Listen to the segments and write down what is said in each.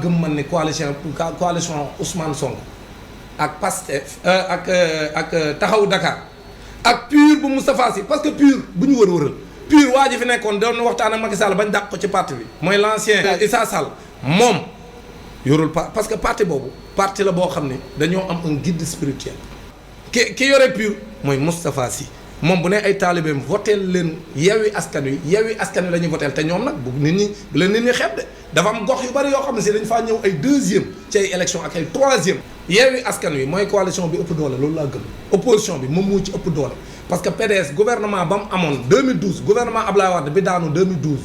gëm man ni coalition Ousmane Sonko ak Pastef ak taxawu Dakar ak PUR bu Moustapha Sy parce que PUR bu ñu wër-wëral PUR waa ji fi nekkoon doon waxtaan ak Macky Sall bañ dàq ko ci parti bi mooy l'ancien Issa Sall moom yorul parce que parti boobu parti la boo xam ne dañoo am un guide spirituel ki yore PUR mooy Moustapha Sy moom bu ne ay taalibeem voteel leen Yewwi Askan Wi la ñuy voteel te ñoom nag bu leen nit ñi xeeb de dafa am gox yu bari yoo xam ne si dañ faa ñëw ay deuxième ci ay élection ak ay troisième Yewwi Askan Wi mooy coalition bi ëpp doole loolu laa gëm opposition bi moom moo ci ëpp doole parce que PDS gouvernement ba mu amoon 2012 gouvernement Abdoulaye Wade bi daanu 2012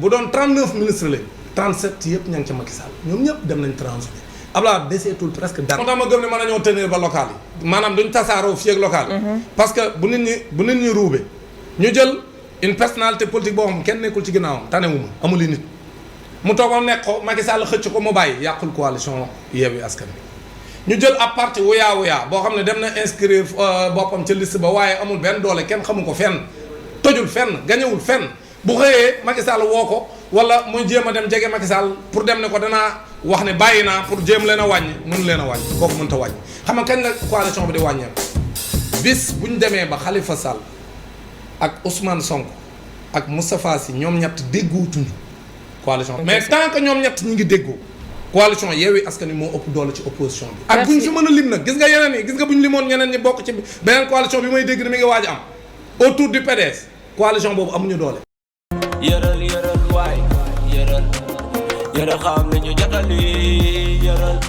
bu doon 39 ministres lañ 37 yëpp ña ngi ca Macky Sall ñoom ñëpp dem nañ transhumé Abdoulaye deseetul presque dara. moo tax ma gëm ne mën nañoo tenir ba local yi maanaam duñ tasaaroo fii ak local yi. parce que bu nit ñi ruube ñu jël une personnalité politique boo xam kenn nekkul ci ginnaawam tanewuma amul i nit mu toogoon nekk ko Macky Sall xëcc ko mu bàyyi yàqul coalition Yewwi Askan Wi ñu jël ab parti wuyaa boo xam ne dem na inscrire boppam ca liste ba waaye amul benn doole kenn xamu ko fenn tojul fenn gañewul fenn bu xëyee Macky Sall woo ko wala muy jéem a dem jege Macky Sall pour dem ne ko danaa wax ne bàyyi naa pour jéem leen a wàññi mun leen a wàññi kooku mënut a wàññi xam nga kañ la coalition bi di wàññeeku bis bu ñu demee ba Khalifa Sall ak Ousmane Sonko ak Moustapha Sy ñoom ñett déggootuñu coalition mais tant que ñoom ñett ñi ngi déggoo coalition Yewwi Askan Wi moo ëpp doole ci opposition bi ak bu ñu fi mën a lim nag gis nga yeneen yi gis nga bu ñu limoon ñeneen ñi bokk ci beneen coalition bi may dégg ne mi ngi waaj a am autour du PDS coalition boobu amuñu doole yëral waay yëral xam li ñu jotali yëral